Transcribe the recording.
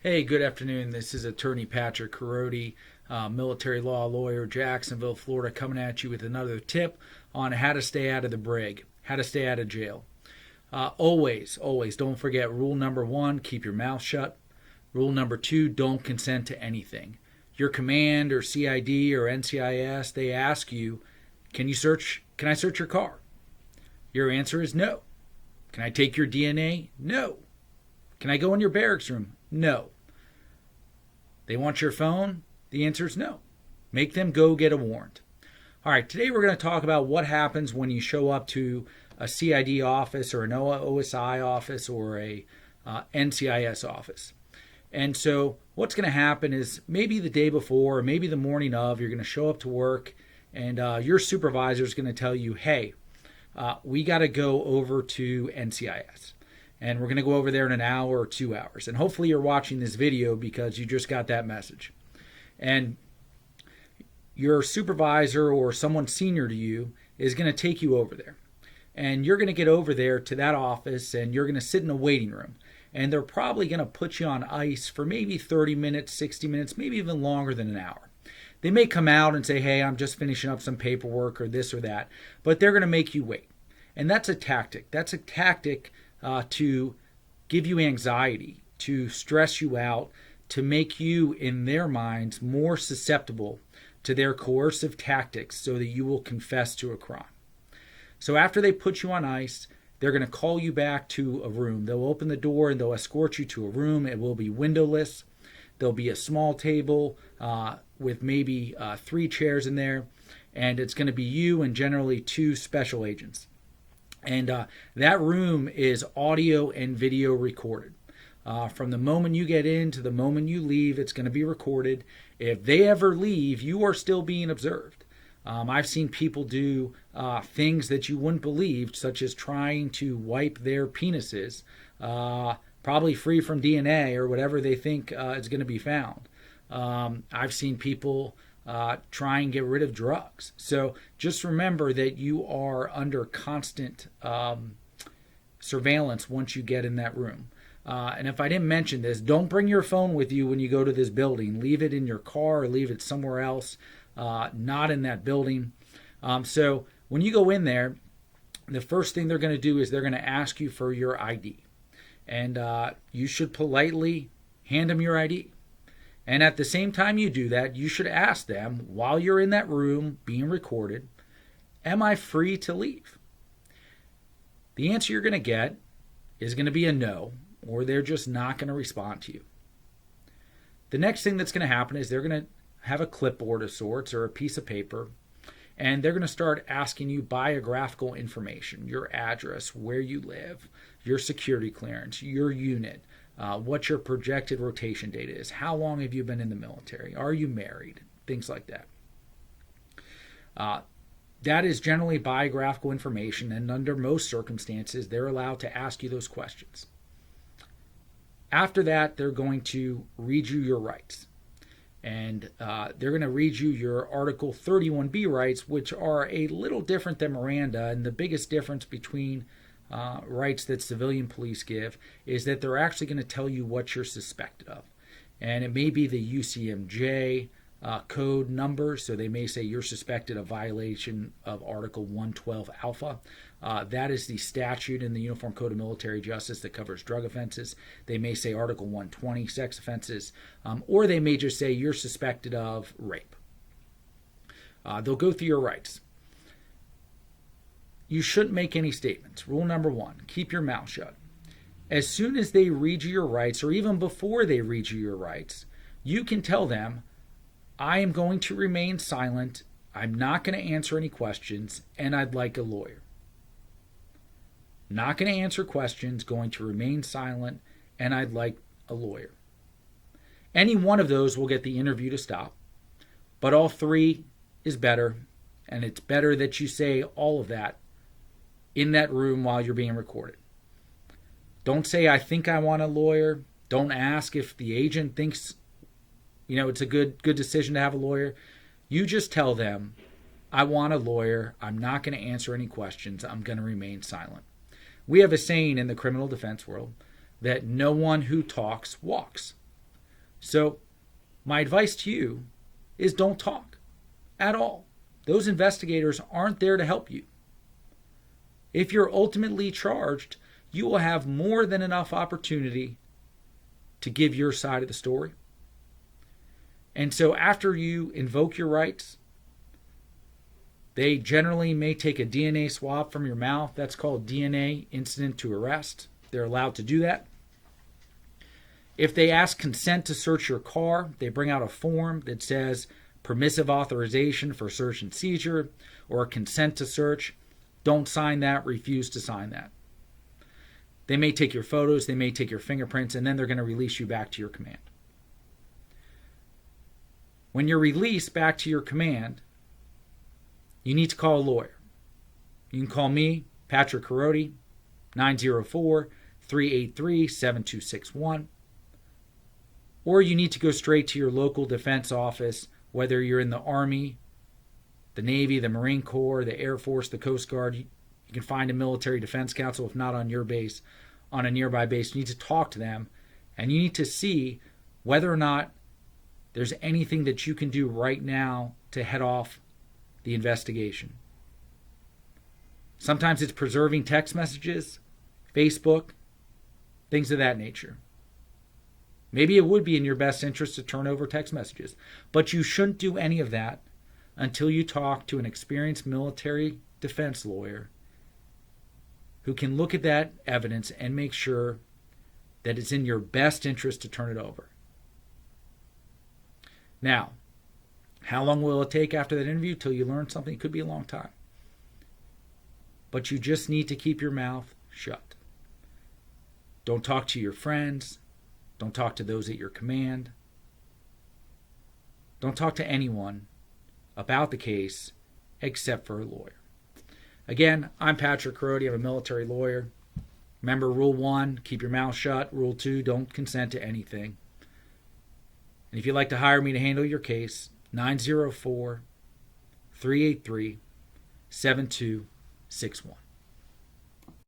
Hey, good afternoon. This is Attorney Patrick Korody, military law lawyer, Jacksonville, Florida, coming at you with another tip on how to stay out of the brig, how to stay out of jail. Always don't forget rule number 1, keep your mouth shut. Rule number 2, don't consent to anything. Your command or CID or NCIS, they ask you, can I search your car? Your answer is no. Can I take your DNA? No. Can I go in your barracks room? No. They want your phone? The answer is no. Make them go get a warrant. All right, today we're going to talk about what happens when you show up to a CID office or an OSI office or a NCIS office. And so what's going to happen is maybe the day before or maybe the morning of, you're going to show up to work and your supervisor is going to tell you, hey, we got to go over to NCIS. And we're going to go over there in an hour or 2 hours. And hopefully you're watching this video because you just got that message. And your supervisor or someone senior to you is going to take you over there. And you're going to get over there to that office and you're going to sit in a waiting room. And they're probably going to put you on ice for maybe 30 minutes, 60 minutes, maybe even longer than an hour. They may come out and say, hey, I'm just finishing up some paperwork or this or that. But they're going to make you wait. And that's a tactic. That's a tactic to give you anxiety, to stress you out, to make you, in their minds, more susceptible to their coercive tactics so that you will confess to a crime. So after they put you on ice, they're going to call you back to a room. They'll open the door and they'll escort you to a room. It will be windowless. There'll be a small table with maybe 3 chairs in there, and it's going to be you and generally 2 special agents. And that room is audio and video recorded. From the moment you get in to the moment you leave, it's going to be recorded. If they ever leave, you are still being observed. I've seen people do things that you wouldn't believe, such as trying to wipe their penises, probably free from DNA or whatever they think is going to be found. I've seen people try and get rid of drugs. So just remember that you are under constant surveillance once you get in that room. And if I didn't mention this, don't bring your phone with you when you go to this building. Leave it in your car or leave it somewhere else, not in that building. So when you go in there, the first thing they're going to do is they're going to ask you for your ID. And you should politely hand them your ID. And at the same time you do that, you should ask them, while you're in that room being recorded, am I free to leave? The answer you're going to get is going to be a no, or they're just not going to respond to you. The next thing that's going to happen is they're going to have a clipboard of sorts or a piece of paper, and they're going to start asking you biographical information, your address, where you live, your security clearance, your unit, what your projected rotation date is, how long have you been in the military, are you married, things like that. That is generally biographical information, and under most circumstances, they're allowed to ask you those questions. After that, they're going to read you your rights. And they're going to read you your Article 31B rights, which are a little different than Miranda. And the biggest difference between rights that civilian police give is that they're actually going to tell you what you're suspected of. And it may be the UCMJ code number, so they may say you're suspected of violation of Article 112 Alpha. That is the statute in the Uniform Code of Military Justice that covers drug offenses. They may say Article 120 sex offenses, or they may just say you're suspected of rape. They'll go through your rights. You shouldn't make any statements. Rule number 1, keep your mouth shut. As soon as they read you your rights, or even before they read you your rights, you can tell them, I am going to remain silent, I'm not going to answer any questions, and I'd like a lawyer. Not going to answer questions, going to remain silent, and I'd like a lawyer. Any one of those will get the interview to stop, but all 3 is better, and it's better that you say all of that in that room while you're being recorded. Don't say, I think I want a lawyer. Don't ask if the agent thinks, it's a good decision to have a lawyer. You just tell them, I want a lawyer. I'm not going to answer any questions. I'm going to remain silent. We have a saying in the criminal defense world that no one who talks walks. So my advice to you is don't talk at all. Those investigators aren't there to help you. If you're ultimately charged, you will have more than enough opportunity to give your side of the story. And so after you invoke your rights, they generally may take a DNA swab from your mouth. That's called DNA incident to arrest. They're allowed to do that. If they ask consent to search your car, they bring out a form that says permissive authorization for search and seizure or consent to search. Don't sign that. Refuse to sign that. They may take your photos, they may take your fingerprints, and then they're going to release you back to your command. When you're released back to your command, you need to call a lawyer. You can call me, Patrick Korody, 904-383-7261. Or you need to go straight to your local defense office, whether you're in the Army, the Navy, the Marine Corps, the Air Force, the Coast Guard. You can find a military defense counsel, if not on your base, on a nearby base. You need to talk to them, and you need to see whether or not there's anything that you can do right now to head off the investigation. Sometimes it's preserving text messages, Facebook, things of that nature. Maybe it would be in your best interest to turn over text messages, but you shouldn't do any of that until you talk to an experienced military defense lawyer who can look at that evidence and make sure that it's in your best interest to turn it over. Now, how long will it take after that interview till you learn something? It could be a long time. But you just need to keep your mouth shut. Don't talk to your friends. Don't talk to those at your command. Don't talk to anyone about the case except for a lawyer. Again, I'm Patrick Korody. I'm a military lawyer. Remember Rule 1, keep your mouth shut. Rule 2, don't consent to anything. And if you'd like to hire me to handle your case, 904-383-7261.